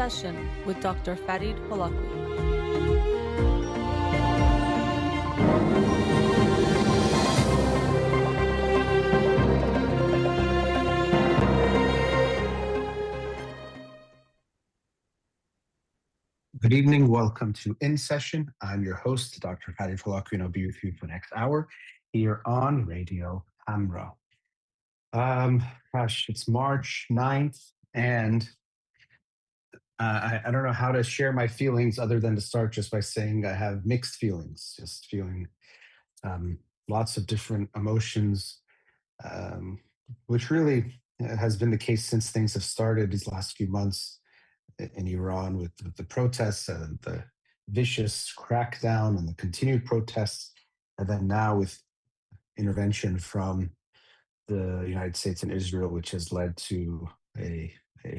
Session with Dr. Farid Holakouee. Good evening. Welcome to In Session. I'm your host, Dr. Farid Holakouee, and I'll be with you for the next hour here on Radio Hamra. It's March 9th, and I don't know how to share my feelings other than to start just by saying I have mixed feelings, just feeling lots of different emotions, which really has been the case since things have started these last few months in Iran with the protests and the vicious crackdown and the continued protests, and then now with intervention from the United States and Israel, which has led to a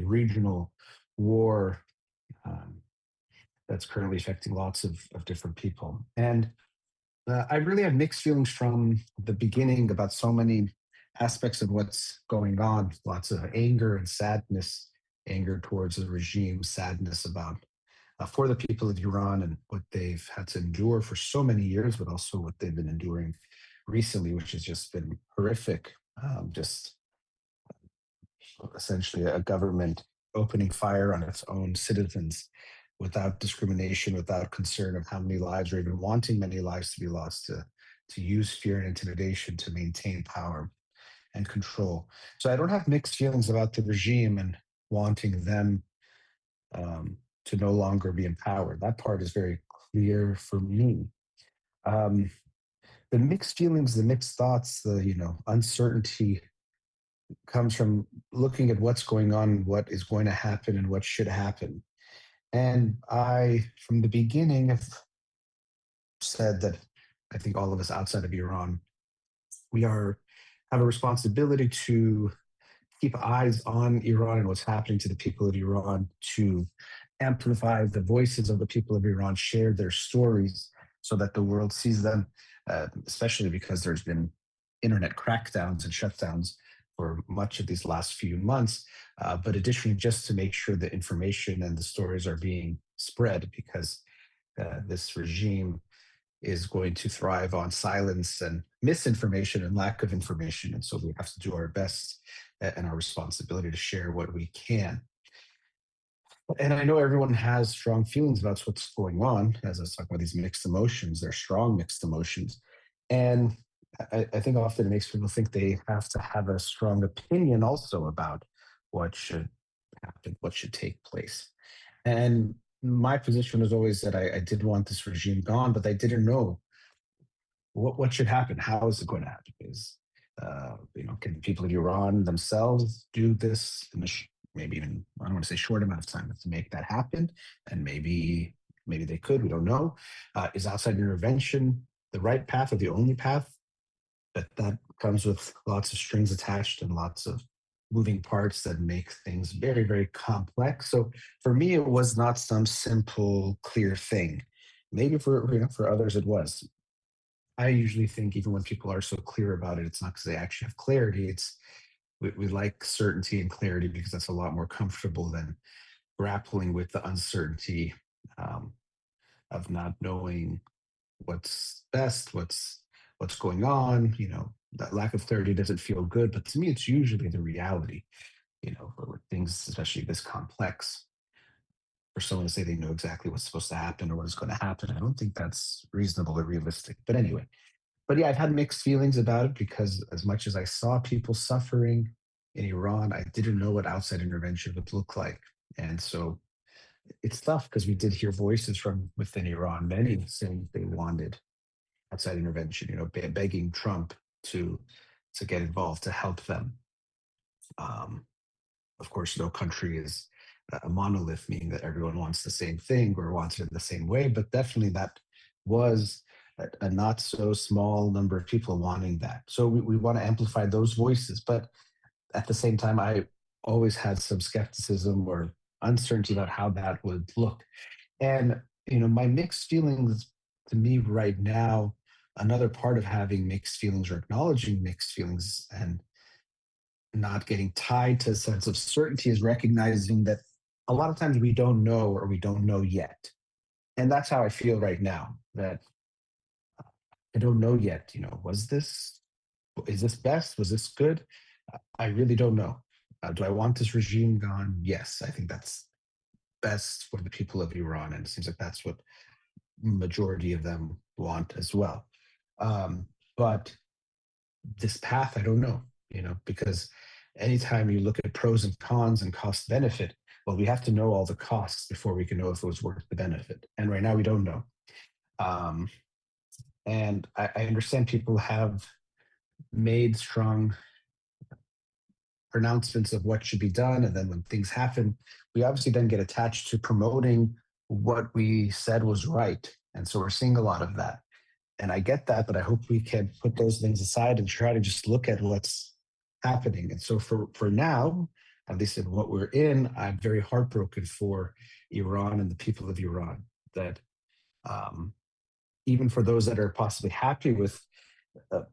regional war um, that's currently affecting lots of different people. And I really have mixed feelings from the beginning about so many aspects of what's going on. Lots of anger and sadness, anger towards the regime, sadness about for the people of Iran and what they've had to endure for so many years, but also what they've been enduring recently, which has just been horrific. Just essentially a government opening fire on its own citizens without discrimination, without concern of how many lives or even wanting many lives to be lost, to use fear and intimidation to maintain power and control. So I don't have mixed feelings about the regime and wanting them to no longer be in power. That part is very clear for me. Um, the mixed feelings, the mixed thoughts, the uncertainty comes from looking at what's going on, what is going to happen, and what should happen. And I, from the beginning, have said that I think all of us outside of Iran, we have a responsibility to keep eyes on Iran and what's happening to the people of Iran, to amplify the voices of the people of Iran, share their stories so that the world sees them, especially because there's been internet crackdowns and shutdowns for much of these last few months. But additionally, just to make sure the information and the stories are being spread, because this regime is going to thrive on silence and misinformation and lack of information. And so we have to do our best and our responsibility to share what we can. And I know everyone has strong feelings about what's going on. As I was talking about these mixed emotions, they're strong mixed emotions. And I think often it makes people think they have to have a strong opinion also about what should happen, what should take place. And my position was always that I did want this regime gone, but I didn't know what should happen. How is it going to happen? Can people in Iran themselves do this in maybe even, I don't want to say short amount of time to make that happen? And maybe they could. We don't know. Is outside intervention the right path or the only path? But that comes with lots of strings attached and lots of moving parts that make things very, very complex. So for me, it was not some simple, clear thing. Maybe for others it was. I usually think even when people are so clear about it, it's not because they actually have clarity. It's we like certainty and clarity because that's a lot more comfortable than grappling with the uncertainty um, of not knowing what's best, what's going on. That lack of clarity doesn't feel good, but to me, it's usually the reality. For things, especially this complex, for someone to say they know exactly what's supposed to happen or what is going to happen, I don't think that's reasonable or realistic. But anyway, yeah, I've had mixed feelings about it because as much as I saw people suffering in Iran, I didn't know what outside intervention would look like. And so it's tough because we did hear voices from within Iran, many saying they wanted outside intervention, begging Trump to get involved to help them. Of course, no country is a monolith, meaning that everyone wants the same thing or wants it in the same way, but definitely that was a not so small number of people wanting that. So we want to amplify those voices, but at the same time, I always had some skepticism or uncertainty about how that would look. And, my mixed feelings to me right now, another part of having mixed feelings or acknowledging mixed feelings and not getting tied to a sense of certainty is recognizing that a lot of times we don't know or we don't know yet. And that's how I feel right now, that I don't know yet. Is this best? Was this good? I really don't know. Do I want this regime gone? Yes, I think that's best for the people of Iran. And it seems like that's what majority of them want as well. But this path, I don't know, because anytime you look at pros and cons and cost benefit, well, we have to know all the costs before we can know if it was worth the benefit. And right now we don't know. Um, and I understand people have made strong pronouncements of what should be done. And then when things happen, we obviously then get attached to promoting what we said was right. And so we're seeing a lot of that. And I get that, but I hope we can put those things aside and try to just look at what's happening. And so for now, at least in what we're in, I'm very heartbroken for Iran and the people of Iran. That um, even for those that are possibly happy with the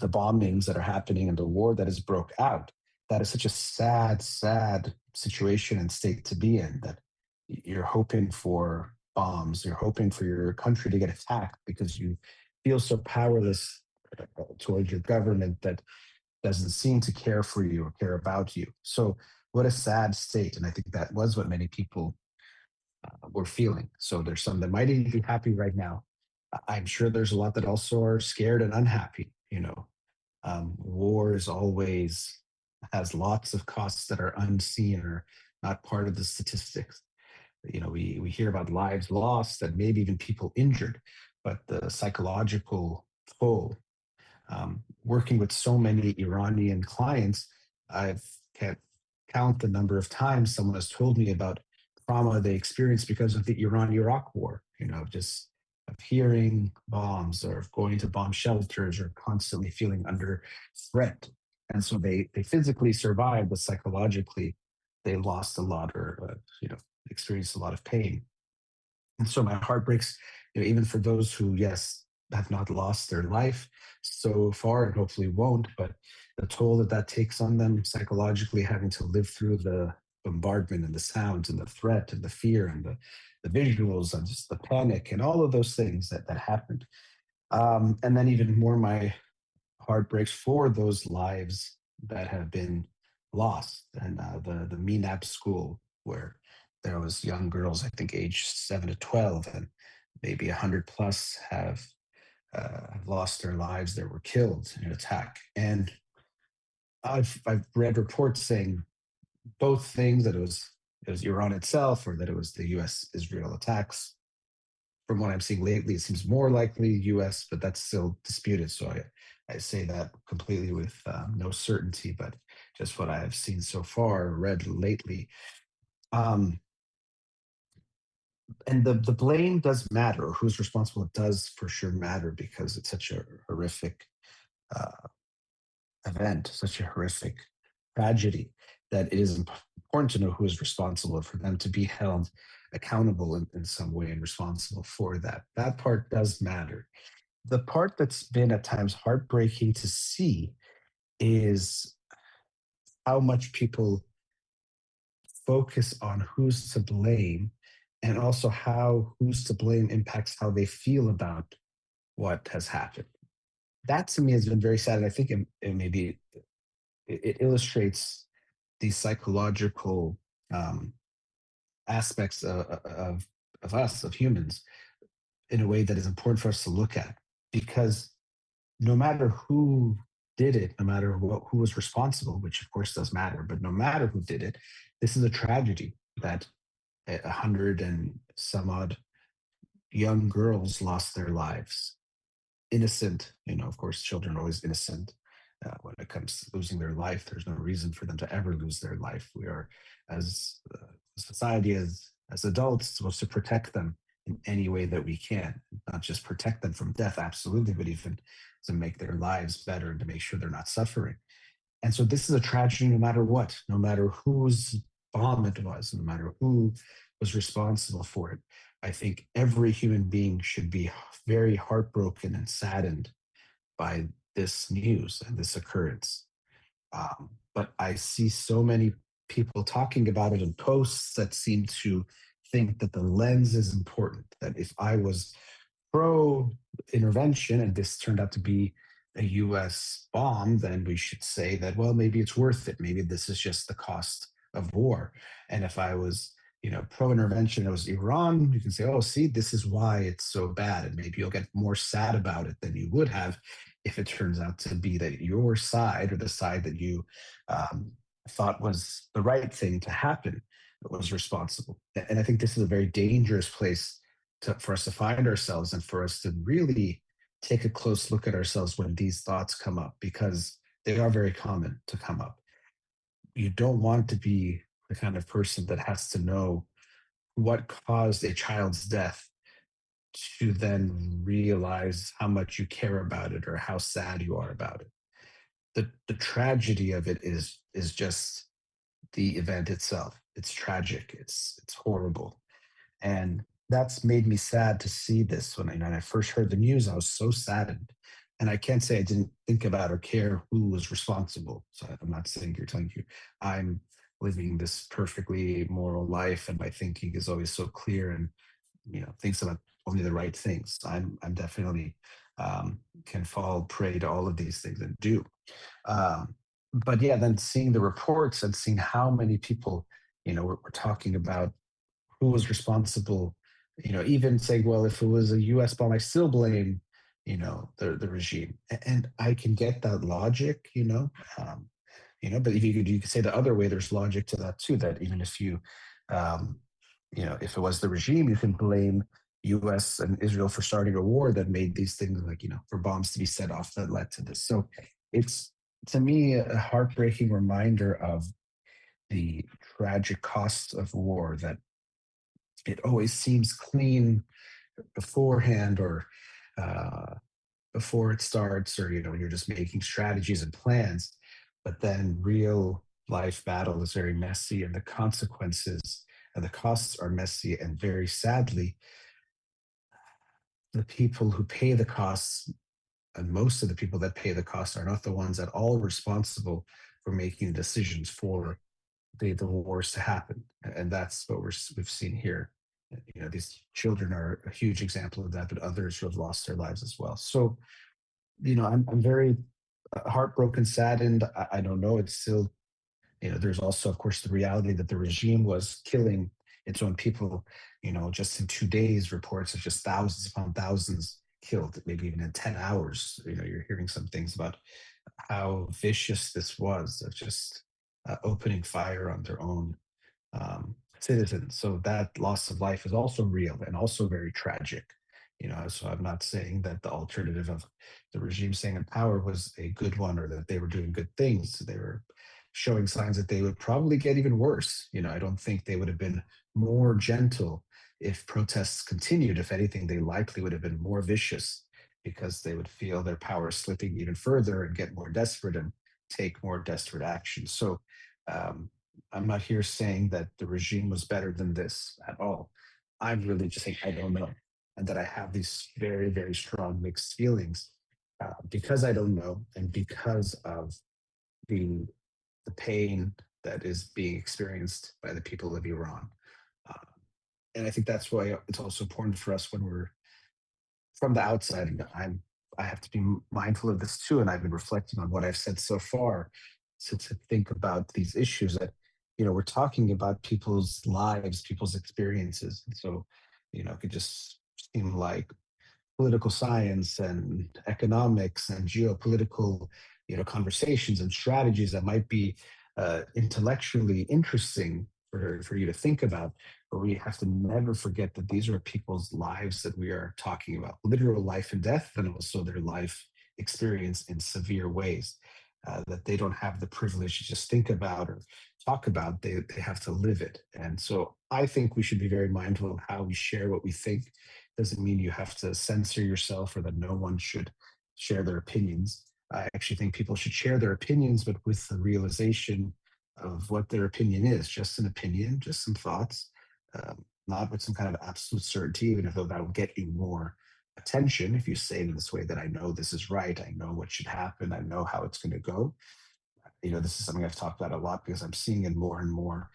bombings that are happening and the war that has broke out, that is such a sad situation and state to be in, that you're hoping for bombs, you're hoping for your country to get attacked because you feel so powerless towards your government that doesn't seem to care for you or care about you. So what a sad state. And I think that was what many people were feeling. So there's some that might even be happy right now. I'm sure there's a lot that also are scared and unhappy. War is always has lots of costs that are unseen or not part of the statistics. We hear about lives lost and maybe even people injured, but the psychological toll, working with so many Iranian clients, I can't count the number of times someone has told me about trauma they experienced because of the Iran-Iraq war. Just of hearing bombs or of going to bomb shelters or constantly feeling under threat. And so they physically survived, but psychologically they lost a lot or experienced a lot of pain. And so my heart breaks, even for those who, yes, have not lost their life so far and hopefully won't, but the toll that takes on them psychologically, having to live through the bombardment and the sounds and the threat and the fear and the visuals and just the panic and all of those things that happened. And then even more, my heart breaks for those lives that have been lost. And the MENAP school, where there was young girls, I think age 7 to 12, and maybe 100 plus have lost their lives. They were killed in an attack. And I've read reports saying both things, that it was Iran itself or that it was the U.S. Israel attacks. From what I'm seeing lately, it seems more likely U.S., but that's still disputed. So I say that completely with no certainty, but just what I have seen so far, read lately. Um, and the blame does matter. Who's responsible? It does for sure matter, because it's such a horrific uh, event, such a horrific tragedy, that it is important to know who is responsible, for them to be held accountable in some way and responsible for that. That part does matter. The part that's been at times heartbreaking to see is how much people focus on who's to blame, and also how who's to blame impacts how they feel about what has happened. That to me has been very sad. And I think it maybe it illustrates the psychological um, aspects of us, of humans, in a way that is important for us to look at. Because no matter who did it, no matter who was responsible, which of course does matter, but no matter who did it, this is a tragedy that 100 and some odd young girls lost their lives. Innocent, of course, children are always innocent. When it comes to losing their life, there's no reason for them to ever lose their life. We are, as a society, as adults, supposed to protect them in any way that we can. Not just protect them from death, absolutely, but even to make their lives better and to make sure they're not suffering. And so this is a tragedy no matter what, no matter whose bomb it was, no matter who was responsible for it. I think every human being should be very heartbroken and saddened by this news and this occurrence. But I see so many people talking about it in posts that seem to think that the lens is important. That if I was pro intervention and this turned out to be a US bomb, then we should say that, well, maybe it's worth it. Maybe this is just the cost of war. And if I was, pro intervention, it was Iran, you can say, oh, see, this is why it's so bad. And maybe you'll get more sad about it than you would have if it turns out to be that your side or the side that you um, thought was the right thing to happen was responsible. And I think this is a very dangerous place for us to find ourselves and for us to really take a close look at ourselves when these thoughts come up, because they are very common to come up. You don't want to be the kind of person that has to know what caused a child's death to then realize how much you care about it or how sad you are about it. The tragedy of it is just the event itself. It's tragic. It's horrible. And that's made me sad to see this. When I first heard the news, I was so saddened. And I can't say I didn't think about or care who was responsible. So I'm not saying you're telling you I'm living this perfectly moral life and my thinking is always so clear and thinks about only the right things. I'm definitely can fall prey to all of these things and do. Um, but yeah, then seeing the reports and seeing how many people, we're talking about who was responsible. Even saying, well, if it was a U.S. bomb, I still blame, the regime, and I can get that logic, but if you could say the other way, there's logic to that too. That even if um, if it was the regime, you can blame U.S. and Israel for starting a war that made these things like for bombs to be set off that led to this. So it's to me a heartbreaking reminder of the tragic costs of war, that it always seems clean beforehand or uh, before it starts, or when you're just making strategies and plans, but then real life battle is very messy and the consequences and the costs are messy, and very sadly the people who pay the costs, and most of the people that pay the costs, are not the ones at all responsible for making decisions for the wars to happen. And that's what we've seen here. These children are a huge example of that, but others who have lost their lives as well. So I'm very heartbroken, saddened. I don't know. It's still, there's also, of course, the reality that the regime was killing its own people. Just in 2 days, reports of just thousands upon thousands killed, maybe even in 10 hours. You're hearing some things about how vicious this was, of just opening fire on their own citizens. So that loss of life is also real and also very tragic. So I'm not saying that the alternative of the regime staying in power was a good one or that they were doing good things. They were showing signs that they would probably get even worse. I don't think they would have been more gentle if protests continued. If anything, they likely would have been more vicious because they would feel their power slipping even further and get more desperate and take more desperate action. So um, I'm not here saying that the regime was better than this at all. I'm really just saying I don't know, and that I have these very, very strong mixed feelings because I don't know, and because of the the pain that is being experienced by the people of Iran. Uh, and I think that's why it's also important for us when we're from the outside. I have to be mindful of this too, and I've been reflecting on what I've said so far to think about these issues that we're talking about people's lives, people's experiences, and so it could just seem like political science and economics and geopolitical conversations and strategies that might be intellectually interesting for you to think about, but we have to never forget that these are people's lives that we are talking about, literal life and death, and also their life experience in severe ways that they don't have the privilege to just think about or talk about. They have to live it. And so I think we should be very mindful of how we share what we think. Doesn't mean you have to censor yourself or that no one should share their opinions. I actually think people should share their opinions, but with the realization of what their opinion is, just an opinion, just some thoughts, not with some kind of absolute certainty, even though that will get you more attention if you say it in this way that I know this is right, I know what should happen, I know how it's going to go. This is something I've talked about a lot because I'm seeing it more and more.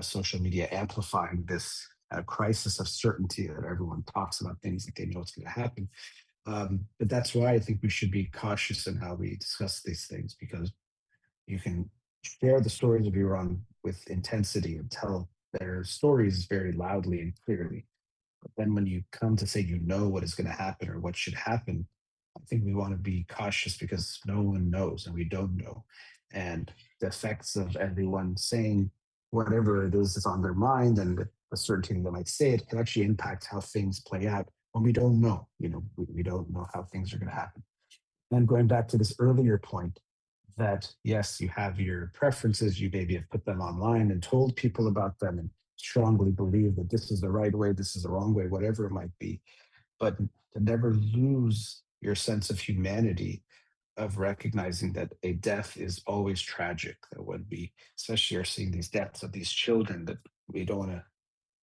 Social media amplifying this crisis of certainty that everyone talks about things like they know what's going to happen. But that's why I think we should be cautious in how we discuss these things, because you can share the stories of Iran with intensity and tell their stories very loudly and clearly. But then when you come to say you know what is going to happen or what should happen, I think we want to be cautious because no one knows and we don't know. And the effects of everyone saying whatever it is that's on their mind and with a certainty they might say it can actually impact how things play out when we don't know. We don't know how things are going to happen. And going back to this earlier point, that yes, you have your preferences, you maybe have put them online and told people about them and strongly believe that this is the right way, this is the wrong way, whatever it might be, but to never lose your sense of humanity, of recognizing that a death is always tragic. That when we, especially, are seeing these deaths of these children, that we don't want to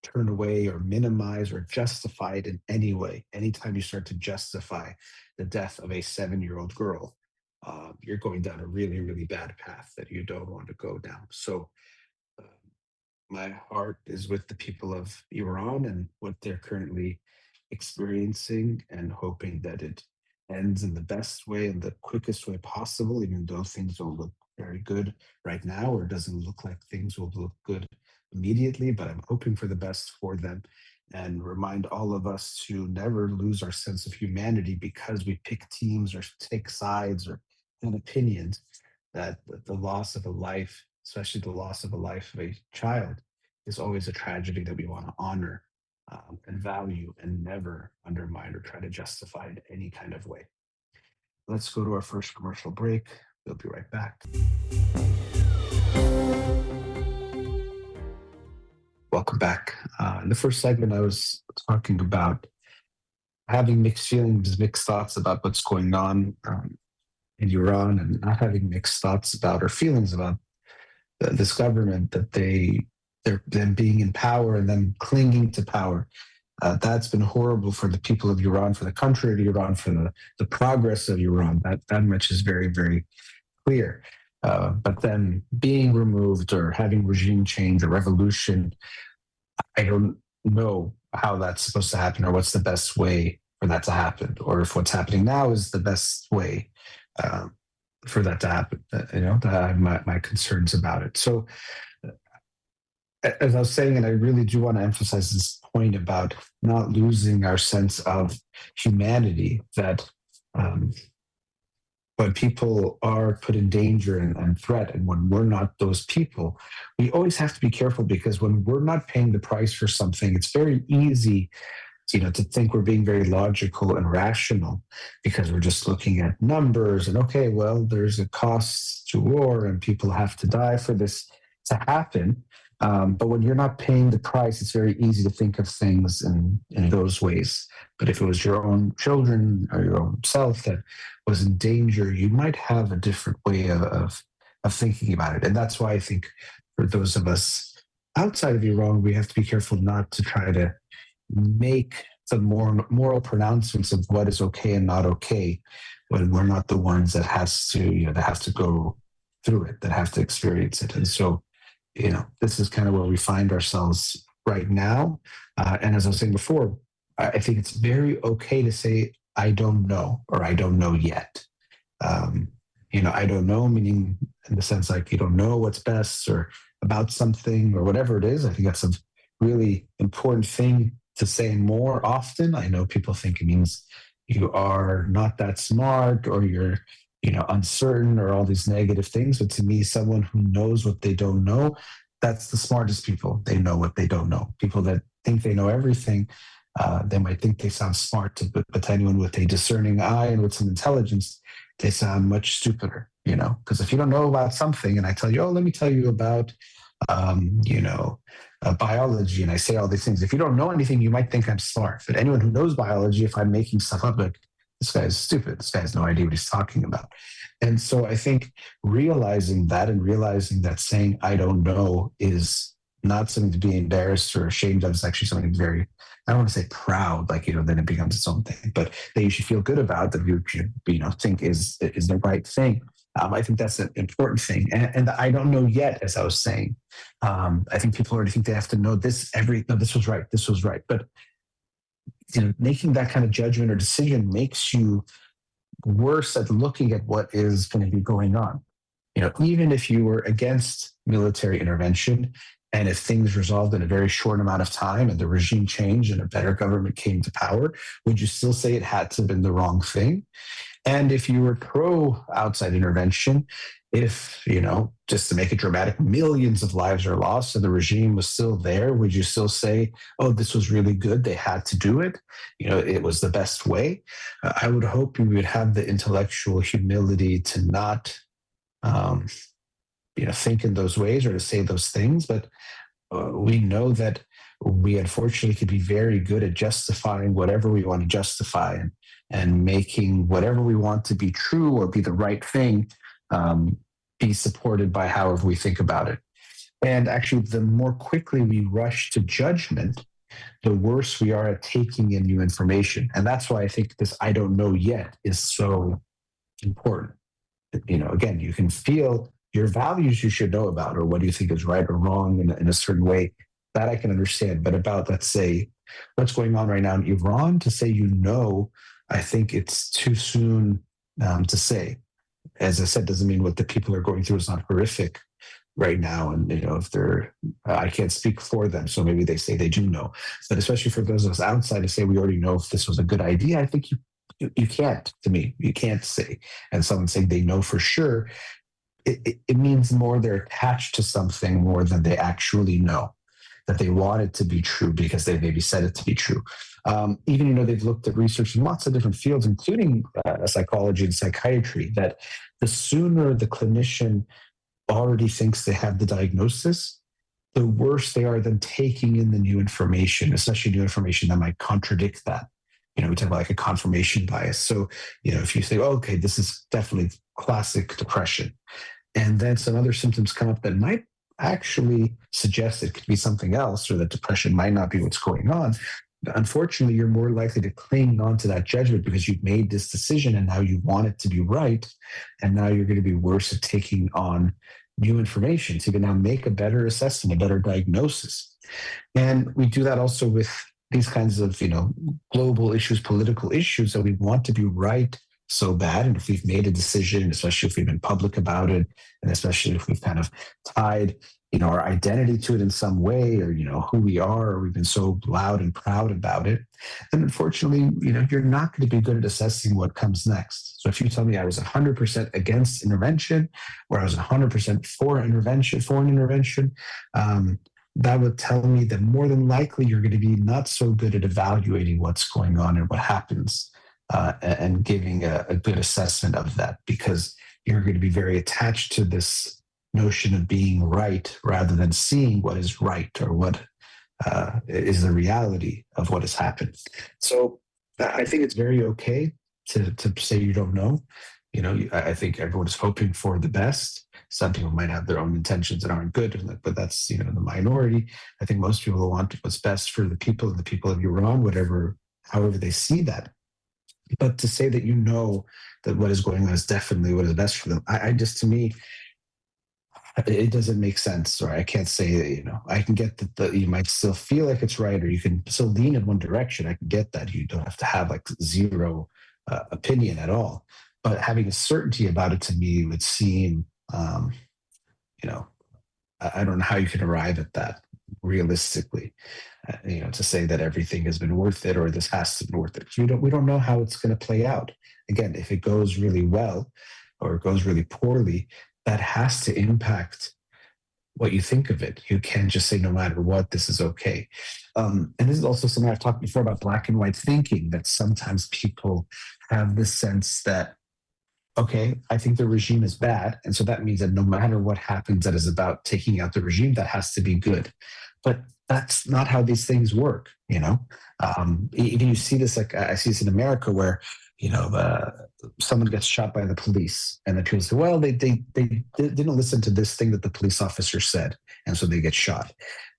turn away or minimize or justify it in any way. Anytime you start to justify the death of a 7-year-old girl, you're going down a really, really bad path that you don't want to go down. So, uh, my heart is with the people of Iran and what they're currently experiencing, and hoping that it ends in the best way and the quickest way possible, even though things don't look very good right now, or it doesn't look like things will look good immediately. But I'm hoping for the best for them, and remind all of us to never lose our sense of humanity because we pick teams or take sides or have opinions, that the loss of a life, especially the loss of a life of a child, is always a tragedy that we want to honor, and value, and never undermine or try to justify in any kind of way. Let's go to our first commercial break. We'll be right back. Welcome back. In the first segment, I was talking about having mixed feelings, mixed thoughts about what's going on in Iran, and not having mixed thoughts about or feelings about this government, that they're them being in power and then clinging to power. That's been horrible for the people of Iran, for the country of Iran, for the progress of Iran. That much is very, very clear. But then being removed or having regime change or revolution, I don't know how that's supposed to happen or what's the best way for that to happen, or if what's happening now is the best way uh, for that to happen. I have my concerns about it. So, as I was saying, and I really do want to emphasize this point about not losing our sense of humanity, that um, when people are put in danger and threat, and when we're not those people, we always have to be careful, because when we're not paying the price for something, it's very easy to think we're being very logical and rational, because we're just looking at numbers and, okay, well, there's a cost to war and people have to die for this to happen. But when you're not paying the price, it's very easy to think of things in those ways. But if it was your own children or your own self that was in danger, you might have a different way of thinking about it. And that's why I think for those of us outside of Iran, we have to be careful not to try to make the moral pronouncements of what is okay and not okay, when we're not the ones that that have to go through it, that have to experience it. And so, this is kind of where we find ourselves right now. And as I was saying before, I think it's very okay to say I don't know, or I don't know yet. um, I don't know, meaning in the sense like you don't know what's best or about something or whatever it is. I think that's a really important thing to say more often. I know people think it means you are not that smart, or you're, uncertain, or all these negative things. But to me, someone who knows what they don't know, that's the smartest people. They know what they don't know. People that think they know everything, they might think they sound smart, but to anyone with a discerning eye and with some intelligence, they sound much stupider, because if you don't know about something and I tell you, oh, let me tell you about, um, you know, biology, and I say all these things, if you don't know anything, you might think I'm smart. But anyone who knows biology, if I'm making stuff up, like, this guy is stupid. This guy has no idea what he's talking about. And so I think realizing that, and realizing that saying I don't know is not something to be embarrassed or ashamed of. It's actually something very, I don't want to say proud, like, then it becomes its own thing, but that you should feel good about, that you should, think is the right thing. I think that's an important thing. And I don't know yet, as I was saying. I think people already think they have to know this. No, this was right. This was right. But making that kind of judgment or decision makes you worse at looking at what is going to be going on. Even if you were against military intervention, and if things resolved in a very short amount of time and the regime changed and a better government came to power, would you still say it had to have been the wrong thing? And if you were pro outside intervention, if, just to make it dramatic, millions of lives are lost and the regime was still there, would you still say, oh, this was really good, they had to do it, it was the best way? I would hope you would have the intellectual humility to not think in those ways or to say those things. But we know that we unfortunately could be very good at justifying whatever we want to justify, and making whatever we want to be true or be the right thing be supported by however we think about it. And actually, the more quickly we rush to judgment, the worse we are at taking in new information. And that's why I think this "I don't know yet" is so important. Again, you can feel your values you should know about, or what do you think is right or wrong in a certain way, that I can understand. But about, let's say, what's going on right now in Iran, to say, I think it's too soon to say. As I said, doesn't mean what the people are going through is not horrific right now. And, if they're, I can't speak for them, so maybe they say they do know. But especially for those of us outside to say we already know if this was a good idea, I think you can't, to me, you can't say. And someone saying they know for sure, it means more they're attached to something more than they actually know, that they want it to be true because they maybe said it to be true. Even, they've looked at research in lots of different fields, including psychology and psychiatry, that the sooner the clinician already thinks they have the diagnosis, the worse they are than taking in the new information, especially new information that might contradict that. We talk about like a confirmation bias. So, if you say, oh, okay, this is definitely classic depression, and then some other symptoms come up that might actually suggest it could be something else, or that depression might not be what's going on, unfortunately, you're more likely to cling on to that judgment because you've made this decision and now you want it to be right. And now you're going to be worse at taking on new information. So you can now make a better assessment, a better diagnosis. And we do that also with these kinds of, global issues, political issues, that we want to be right so bad. And if we've made a decision, especially if we've been public about it, and especially if we've kind of tied, our identity to it in some way, or, who we are, or we've been so loud and proud about it, then unfortunately, you're not going to be good at assessing what comes next. So if you tell me I was 100% against intervention, or I was 100% for intervention, foreign intervention, that would tell me that more than likely you're going to be not so good at evaluating what's going on and what happens, and giving a good assessment of that, because you're going to be very attached to this notion of being right rather than seeing what is right, or what is the reality of what has happened. So I think it's very okay to say you don't know. I think everyone is hoping for the best. Some people might have their own intentions that aren't good, but that's, the minority. I think most people will want what's best for the people and the people of Iran, however they see that. But to say that that what is going on is definitely what is best for them, to me, it doesn't make sense. Or I can't say that, I can get that you might still feel like it's right, or you can still lean in one direction. I can get that. You don't have to have like zero opinion at all. But having a certainty about it, to me, would seem, I don't know how you can arrive at that realistically, to say that everything has been worth it, or this has to be worth it. We don't know how it's going to play out. Again, if it goes really well or it goes really poorly, that has to impact what you think of it. You can't just say, no matter what, this is okay. And this is also something I've talked before about black and white thinking, that sometimes people have this sense that, okay, I think the regime is bad, and so that means that no matter what happens that is about taking out the regime, that has to be good. But that's not how these things work, Even you see this, like I see this in America, where someone gets shot by the police, and the people say, well, they didn't listen to this thing that the police officer said, and so they get shot.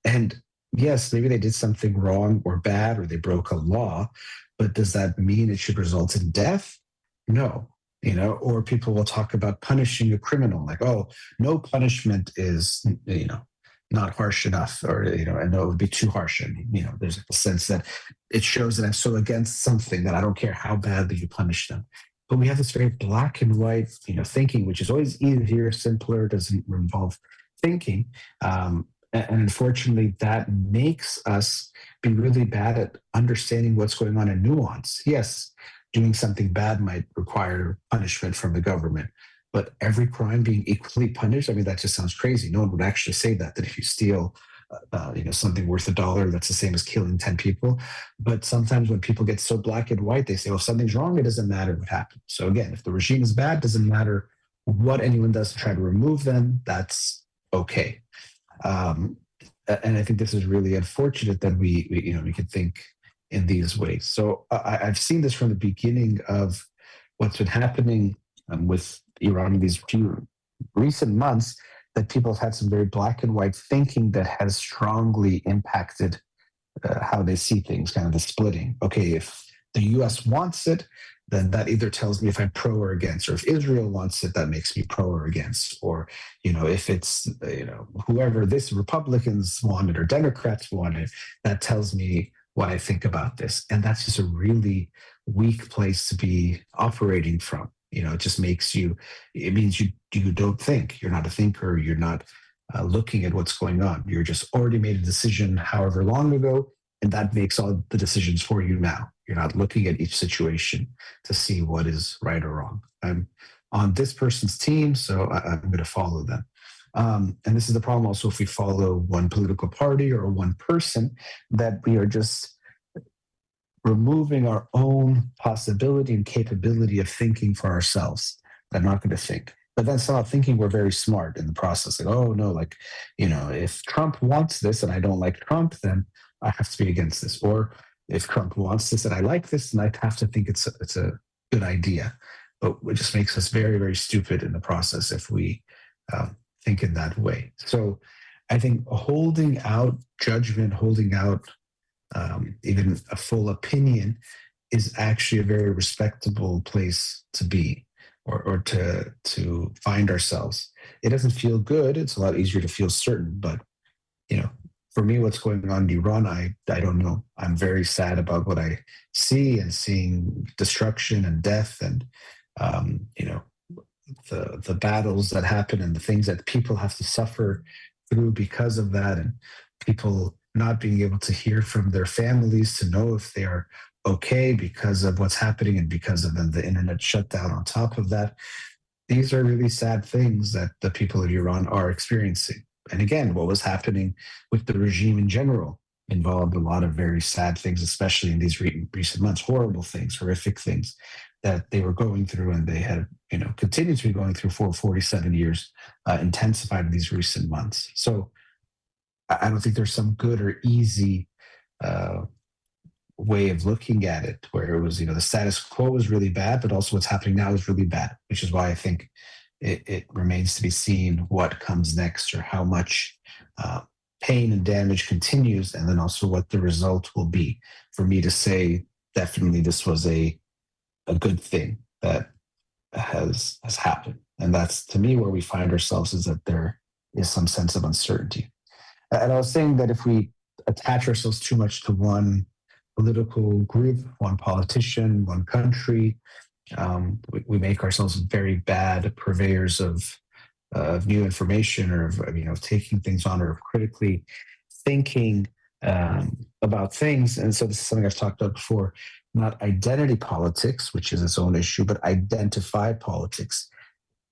And yes, maybe they did something wrong or bad, or they broke a law, but does that mean it should result in death? No. or people will talk about punishing a criminal, like, oh, no punishment is, not harsh enough, or, I know it would be too harsh. And, there's a sense that it shows that I'm so against something that I don't care how badly you punish them. But we have this very black and white, thinking, which is always easier, simpler, doesn't involve thinking. And unfortunately, that makes us be really bad at understanding what's going on in nuance. Yes, doing something bad might require punishment from the government, but every crime being equally punished, I mean, that just sounds crazy. No one would actually say that if you steal, something worth $1, that's the same as killing 10 people. But sometimes when people get so black and white, they say, well, if something's wrong, it doesn't matter what happened. So again, if the regime is bad, doesn't matter what anyone does to try to remove them, that's okay. And I think this is really unfortunate that we can think in these ways. So I've seen this from the beginning of what's been happening with Iran in these few recent months, that people have had some very black and white thinking that has strongly impacted how they see things, kind of the splitting. Okay, if the US wants it, then that either tells me if I'm pro or against, or if Israel wants it, that makes me pro or against, or if it's whoever this Republicans want it or Democrats want it, that tells me what I think about this. And that's just a really weak place to be operating from. It just makes it means you don't think. You're not a thinker. You're not looking at what's going on. You're just already made a decision however long ago, and that makes all the decisions for you now. You're not looking at each situation to see what is right or wrong. I'm on this person's team, so I'm going to follow them. And this is the problem also if we follow one political party or one person, that we are just removing our own possibility and capability of thinking for ourselves. I'm not going to think. But then somehow thinking we're very smart in the process. Like, oh, no, if Trump wants this and I don't like Trump, then I have to be against this. Or if Trump wants this and I like this, then I have to think it's a good idea. But it just makes us very, very stupid in the process if we think in that way. So I think holding out judgment, holding out even a full opinion is actually a very respectable place to be, or to find ourselves. It doesn't feel good. It's a lot easier to feel certain, but for me, what's going on in Iran, I don't know. I'm very sad about what I see, and seeing destruction and death, and the battles that happen, and the things that people have to suffer through because of that, and people not being able to hear from their families to know if they are okay because of what's happening, and because of the internet shutdown on top of that. These are really sad things that the people of Iran are experiencing. And again, what was happening with the regime in general involved a lot of very sad things, especially in these recent months, horrible things, horrific things that they were going through, and they had, continued to be going through for 47 years, intensified in these recent months. So I don't think there's some good or easy way of looking at it, where it was, the status quo was really bad, but also what's happening now is really bad, which is why I think it remains to be seen what comes next, or how much pain and damage continues, and then also what the result will be. For me to say, definitely this was a good thing that has happened. And that's, to me, where we find ourselves, is that there is some sense of uncertainty. And I was saying that if we attach ourselves too much to one political group, one politician, one country, we make ourselves very bad purveyors of new information, or of taking things on, or of critically thinking about things. And so this is something I've talked about before, not identity politics, which is its own issue, but identify politics.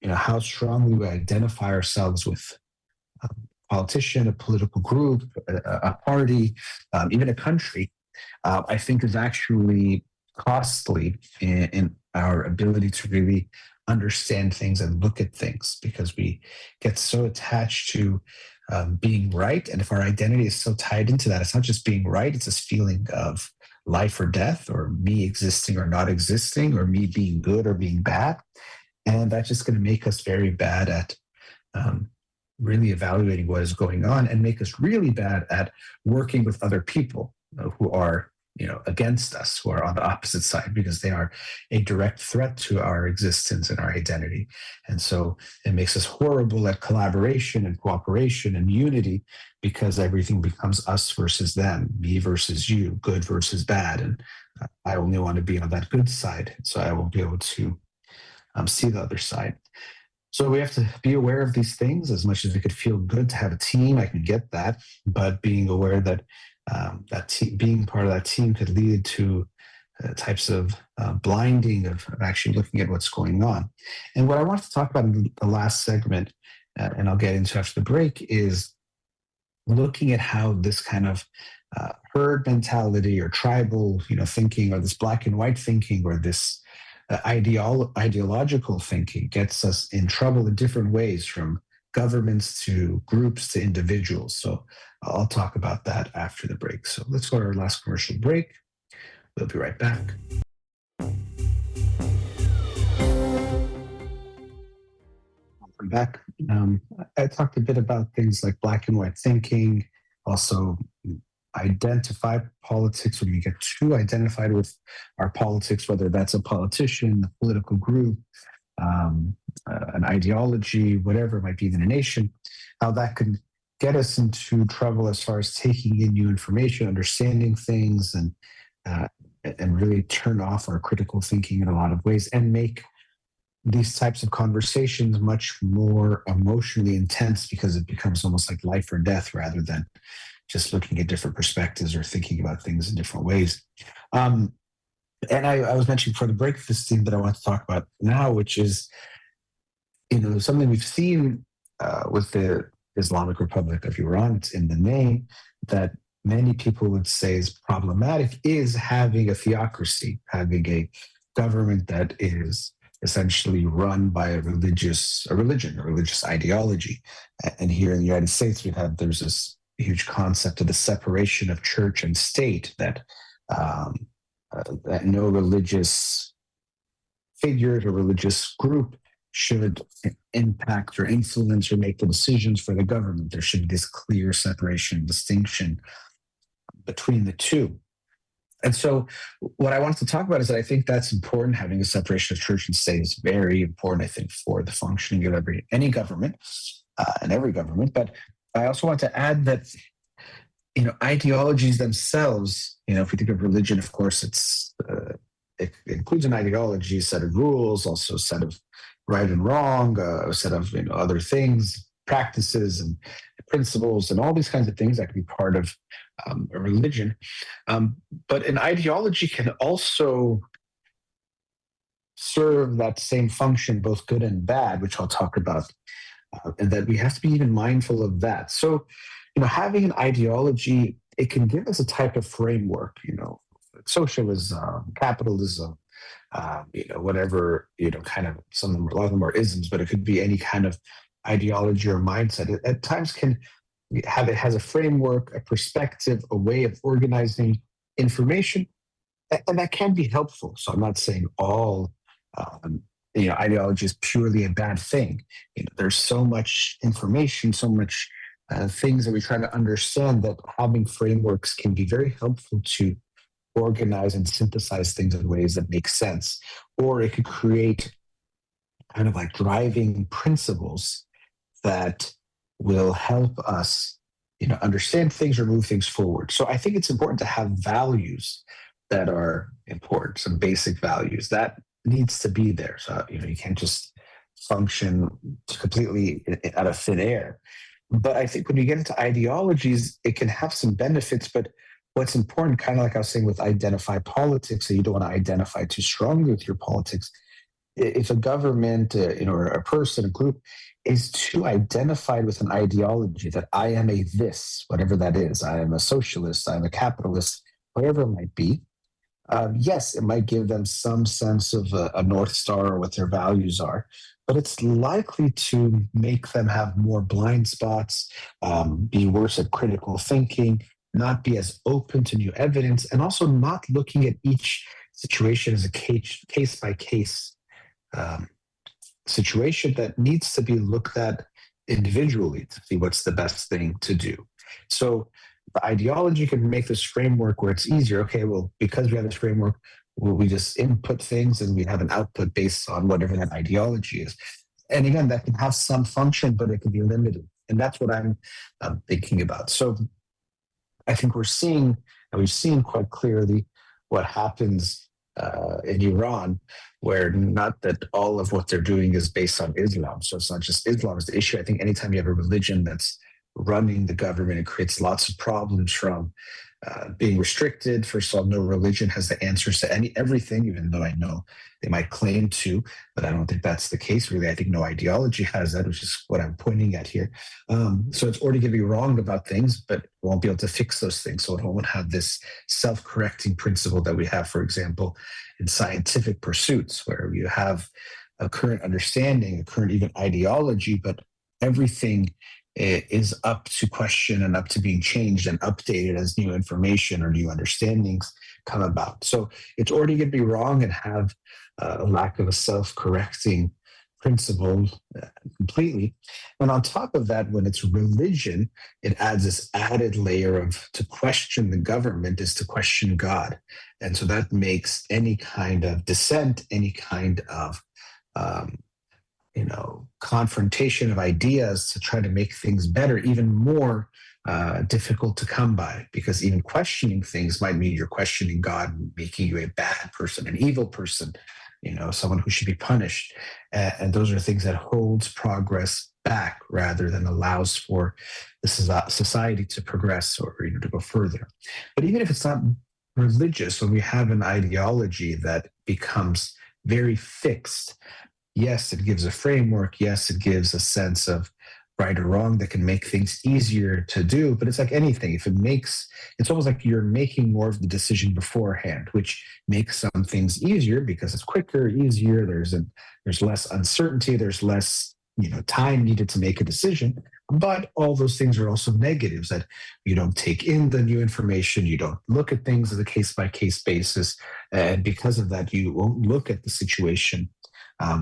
How strongly we identify ourselves with a politician, a political group, a party, even a country, I think is actually costly in our ability to really understand things and look at things, because we get so attached to being right. And if our identity is so tied into that, it's not just being right, it's this feeling of life or death, or me existing or not existing, or me being good or being bad. And that's just going to make us very bad at really evaluating what is going on, and make us really bad at working with other people who are against us, who are on the opposite side, because they are a direct threat to our existence and our identity. And so it makes us horrible at collaboration and cooperation and unity, because everything becomes us versus them, me versus you, good versus bad. And I only want to be on that good side, so I won't be able to see the other side. So we have to be aware of these things. As much as it could feel good to have a team, I can get that, but being aware that being part of that team could lead to types of blinding of actually looking at what's going on. And what I want to talk about in the last segment, and I'll get into after the break, is looking at how this kind of herd mentality or tribal, thinking, or this black and white thinking, or this ideological thinking gets us in trouble in different ways, from governments to groups to individuals. So I'll talk about that after the break. So let's go to our last commercial break. We'll be right back. Welcome back. I talked a bit about things like black and white thinking, also identify politics, when we get too identified with our politics, whether that's a politician, a political group, an ideology, whatever it might be in a nation, how that can get us into trouble as far as taking in new information, understanding things, and really turn off our critical thinking in a lot of ways, and make these types of conversations much more emotionally intense, because it becomes almost like life or death, rather than just looking at different perspectives or thinking about things in different ways. And I was mentioning before the break this thing that I want to talk about now, which is, something we've seen with the Islamic Republic of Iran. It's in the name, that many people would say is problematic, is having a theocracy, having a government that is essentially run by a religion, a religious ideology. And here in the United States, there's this huge concept of the separation of church and state, that no religious figure or religious group should impact or influence or make the decisions for the government. There should be this clear separation, distinction between the two. And so what I wanted to talk about is that I think that's important. Having a separation of church and state is very important, I think, for the functioning of any government and every government. But I also want to add that, ideologies themselves, if we think of religion, of course, it includes an ideology, a set of rules, also a set of right and wrong, a set of other things, practices and principles, and all these kinds of things that can be part of a religion. But an ideology can also serve that same function, both good and bad, which I'll talk about, and that we have to be even mindful of that. So, having an ideology, it can give us a type of framework, socialism, capitalism, whatever, kind of a lot of them are isms, but it could be any kind of ideology or mindset. It at times it has a framework, a perspective, a way of organizing information, and that can be helpful. So I'm not saying all ideology is purely a bad thing. There's so much information, so much things that we try to understand, that having frameworks can be very helpful to organize and synthesize things in ways that make sense. Or it could create kind of like driving principles that will help us, understand things or move things forward. So I think it's important to have values that are important, some basic values that needs to be there. So, you can't just function completely out of thin air. But I think when you get into ideologies, it can have some benefits. But what's important, kind of like I was saying with identify politics, so you don't want to identify too strongly with your politics. If a government, or a person, a group, is too identified with an ideology that I am a this, whatever that is, I am a socialist, I'm a capitalist, whatever it might be, yes, it might give them some sense of a North Star or what their values are, but it's likely to make them have more blind spots, be worse at critical thinking, not be as open to new evidence, and also not looking at each situation as a case by case situation that needs to be looked at individually to see what's the best thing to do. So the ideology can make this framework where it's easier. Okay, well, because we have this framework, we just input things and we have an output based on whatever that ideology is. And again, that can have some function, but it can be limited. And that's what I'm thinking about. So I think we've seen quite clearly what happens in Iran, where not that all of what they're doing is based on Islam. So it's not just Islam is the issue. I think anytime you have a religion that's running the government, it creates lots of problems from being restricted. First of all, no religion has the answers to everything, even though I know they might claim to, but I don't think that's the case, really. I think no ideology has that, which is what I'm pointing at here. So it's already going to be wrong about things, but it won't be able to fix those things. So it won't have this self-correcting principle that we have, for example, in scientific pursuits, where you have a current understanding, a current even ideology, but everything is up to question and up to being changed and updated as new information or new understandings come about. So it's already going to be wrong and have a lack of a self-correcting principle completely. And on top of that, when it's religion, it adds this added layer of to question the government is to question God. And so that makes any kind of dissent, any kind of confrontation of ideas to try to make things better, even more difficult to come by, because even questioning things might mean you're questioning God, making you a bad person, an evil person, someone who should be punished. And those are things that holds progress back rather than allows for the society to progress or to go further. But even if it's not religious, when we have an ideology that becomes very fixed, yes, it gives a framework. Yes, it gives a sense of right or wrong that can make things easier to do. But it's like anything. It's almost like you're making more of the decision beforehand, which makes some things easier because it's quicker, easier. There's less uncertainty. There's less, time needed to make a decision. But all those things are also negatives, that you don't take in the new information. You don't look at things on a case-by-case basis. And because of that, you won't look at the situation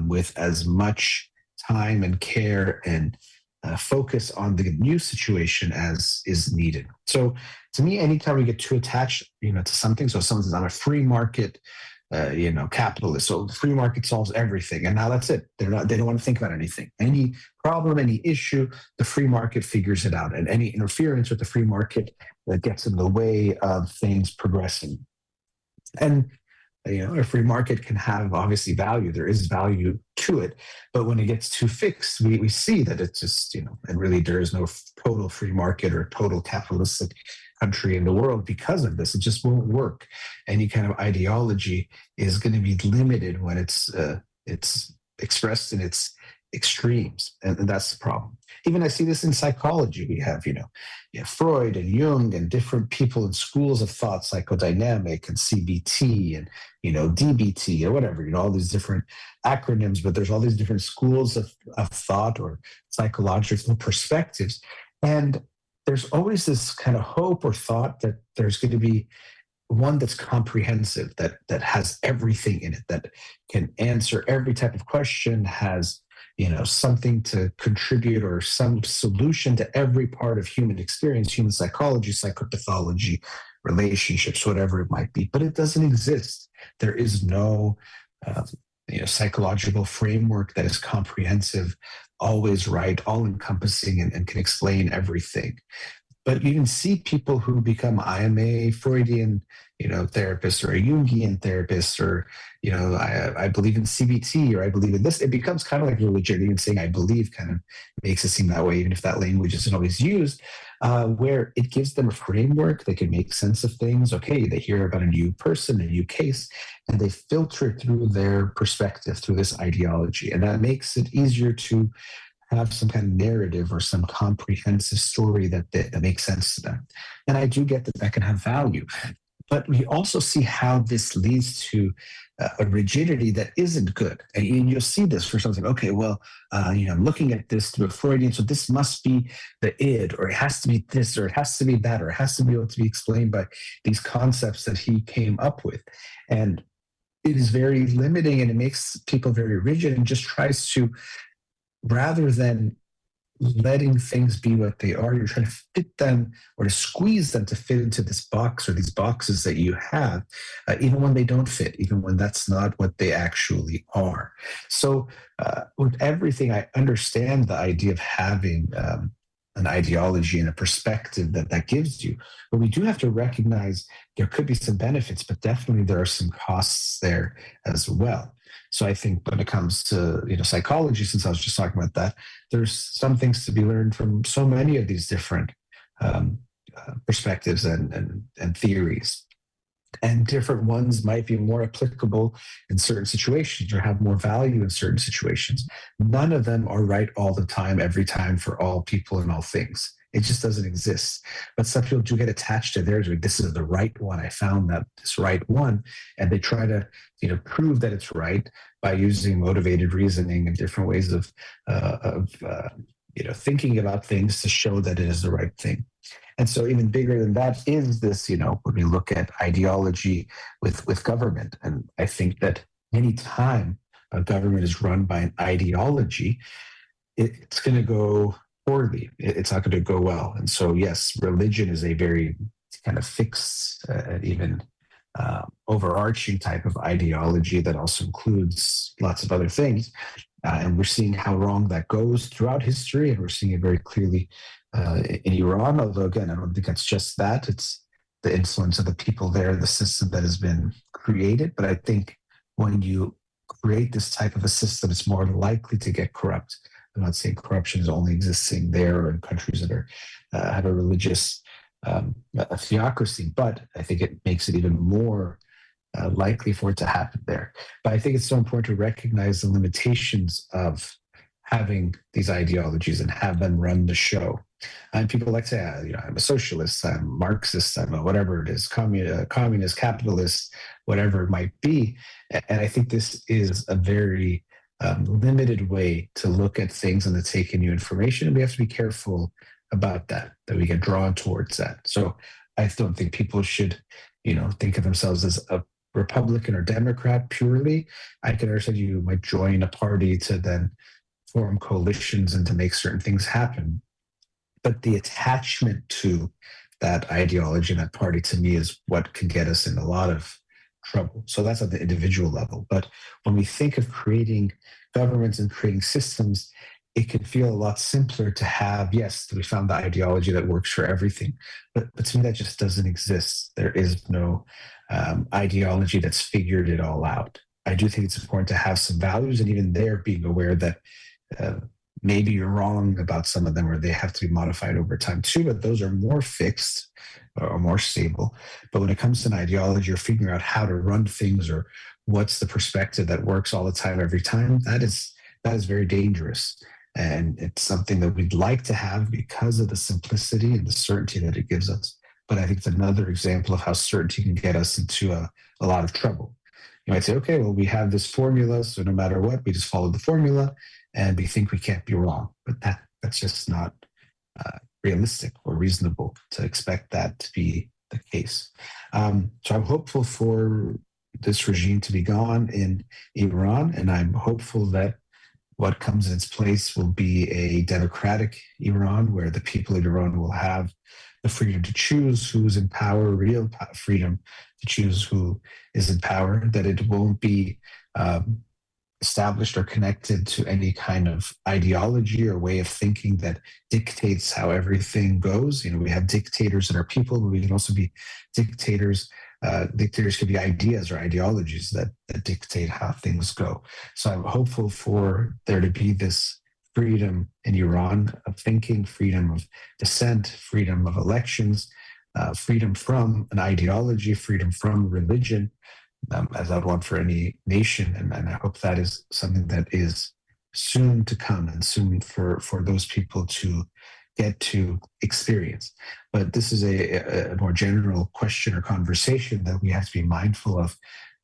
with as much time and care and focus on the new situation as is needed. So to me, anytime we get too attached, to something, so someone's on a free market, capitalist, so the free market solves everything. And now that's it. They don't want to think about anything. Any problem, any issue, the free market figures it out. And any interference with the free market that gets in the way of things progressing. And a free market can have obviously value. There is value to it. But when it gets too fixed, we see that it's just, and really there is no total free market or total capitalistic country in the world because of this. It just won't work. Any kind of ideology is going to be limited when it's expressed in its extremes. And that's the problem. Even I see this in psychology. We have, Freud and Jung and different people in schools of thought, psychodynamic and CBT and, DBT or whatever, all these different acronyms, but there's all these different schools of thought or psychological perspectives. And there's always this kind of hope or thought that there's going to be one that's comprehensive, that has everything in it, that can answer every type of question, has something to contribute or some solution to every part of human experience, human psychology, psychopathology, relationships, whatever it might be. But it doesn't exist. There is no psychological framework that is comprehensive, always right, all encompassing, and can explain everything. But you can see people who become, I am a Freudian, therapist or a Jungian therapist, or, I believe in CBT, or I believe in this. It becomes kind of like religion. Even saying I believe kind of makes it seem that way, even if that language isn't always used, where it gives them a framework. They can make sense of things. Okay, they hear about a new person, a new case, and they filter it through their perspective, through this ideology. And that makes it easier to have some kind of narrative or some comprehensive story that makes sense to them. And I do get that can have value. But we also see how this leads to a rigidity that isn't good. And you'll see this for something. Okay, well, I'm looking at this through a Freudian, so this must be the id, or it has to be this, or it has to be that, or it has to be able to be explained by these concepts that he came up with. And it is very limiting, and it makes people very rigid, and just tries to, rather than letting things be what they are. You're trying to fit them or to squeeze them to fit into this box or these boxes that you have, even when they don't fit, even when that's not what they actually are. So, with everything, I understand the idea of having an ideology and a perspective that gives you. But we do have to recognize there could be some benefits, but definitely there are some costs there as well. So I think when it comes to psychology, since I was just talking about that, there's some things to be learned from so many of these different um, perspectives and theories. And different ones might be more applicable in certain situations or have more value in certain situations. None of them are right all the time, every time, for all people and all things. It just doesn't exist. But some people do get attached to theirs. Like, this is the right one. I found that this right one, and they try to, prove that it's right by using motivated reasoning and different ways of thinking about things to show that it is the right thing. And so, even bigger than that is this, when we look at ideology with government. And I think that any time a government is run by an ideology, it's going to go poorly. It's not going to go well. And so, yes, religion is a very kind of fixed, even overarching type of ideology that also includes lots of other things. And we're seeing how wrong that goes throughout history. And we're seeing it very clearly in Iran, although again, I don't think it's just that. It's the influence of the people there, the system that has been created. But I think when you create this type of a system, it's more likely to get corrupt. I'm not saying corruption is only existing there or in countries that are have a religious a theocracy, but I think it makes it even more likely for it to happen there. But I think it's so important to recognize the limitations of having these ideologies and have them run the show. And people like to say, I'm a socialist, I'm Marxist, I'm a whatever it is, communist, capitalist, whatever it might be. And I think this is a very limited way to look at things and to take in new information. And we have to be careful about that we get drawn towards that. So I don't think people should, think of themselves as a Republican or Democrat purely. I can understand you might join a party to then form coalitions and to make certain things happen. But the attachment to that ideology and that party, to me, is what can get us in a lot of trouble. So that's at the individual level. But when we think of creating governments and creating systems, it can feel a lot simpler to have, yes, we found the ideology that works for everything. But to me, that just doesn't exist. There is no ideology that's figured it all out. I do think it's important to have some values, and even there being aware that maybe you're wrong about some of them, or they have to be modified over time too, but those are more fixed or more stable. But when it comes to an ideology or figuring out how to run things or what's the perspective that works all the time, every time, that is very dangerous. And it's something that we'd like to have because of the simplicity and the certainty that it gives us. But I think it's another example of how certainty can get us into a lot of trouble. You might say, okay, well, we have this formula, so no matter what, we just follow the formula and we think we can't be wrong. But that's just not realistic or reasonable to expect that to be the case. So I'm hopeful for this regime to be gone in Iran, and I'm hopeful that what comes in its place will be a democratic Iran where the people of Iran will have the freedom to choose who's in power, real freedom to choose who is in power, that it won't be established or connected to any kind of ideology or way of thinking that dictates how everything goes. We have dictators that are people, but we can also be dictators. Dictators could be ideas or ideologies that dictate how things go. So I'm hopeful for there to be this freedom in Iran of thinking, freedom of dissent, freedom of elections, freedom from an ideology, freedom from religion, as I'd want for any nation. And I hope that is something that is soon to come and soon for those people to get to experience. But this is a more general question or conversation that we have to be mindful of.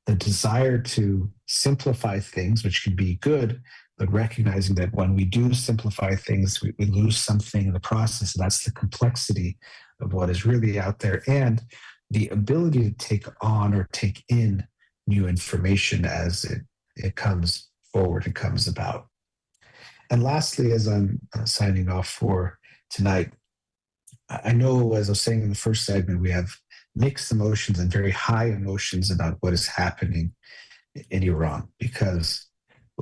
The desire to simplify things, which can be good, but recognizing that when we do simplify things, we lose something in the process. And that's the complexity of what is really out there and the ability to take on or take in new information as it comes forward and comes about. And lastly, as I'm signing off for tonight, I know, as I was saying in the first segment, we have mixed emotions and very high emotions about what is happening in Iran because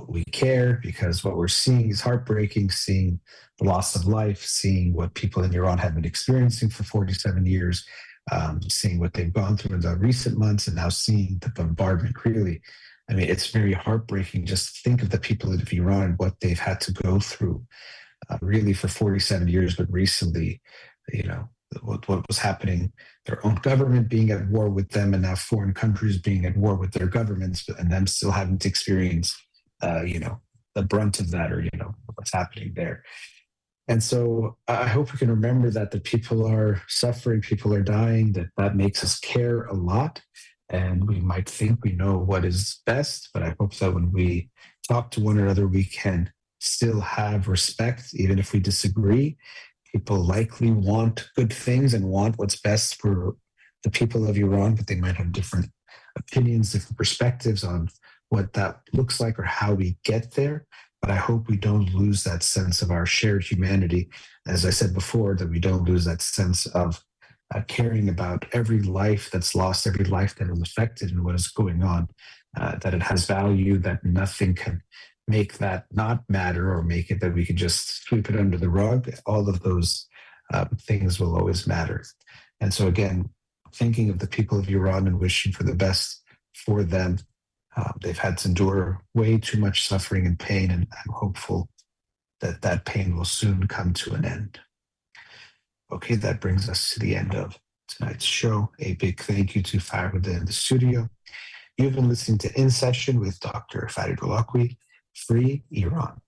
we care, because what we're seeing is heartbreaking, seeing the loss of life, seeing what people in Iran have been experiencing for 47 years, seeing what they've gone through in the recent months, and now seeing the bombardment. Really, I mean, it's very heartbreaking. Just think of the people of Iran and what they've had to go through, really for 47 years, but recently, you know, what was happening, their own government being at war with them, and now foreign countries being at war with their governments, and them still having to experience, you know, the brunt of that, or, you know, what's happening there. And so I hope we can remember that the people are suffering, people are dying, that makes us care a lot. And we might think we know what is best, but I hope that when we talk to one another, we can still have respect, even if we disagree. People likely want good things and want what's best for the people of Iran, but they might have different opinions, different perspectives on what that looks like or how we get there. But I hope we don't lose that sense of our shared humanity. As I said before, that we don't lose that sense of caring about every life that's lost, every life that is affected in what is going on, that it has value, that nothing can make that not matter or make it that we can just sweep it under the rug. All of those things will always matter. And so, again, thinking of the people of Iran and wishing for the best for them. They've had to endure way too much suffering and pain, and I'm hopeful that that pain will soon come to an end. Okay, that brings us to the end of tonight's show. A big thank you to Farid in the studio. You've been listening to In Session with Dr. Farid Holakouee, Free Iran.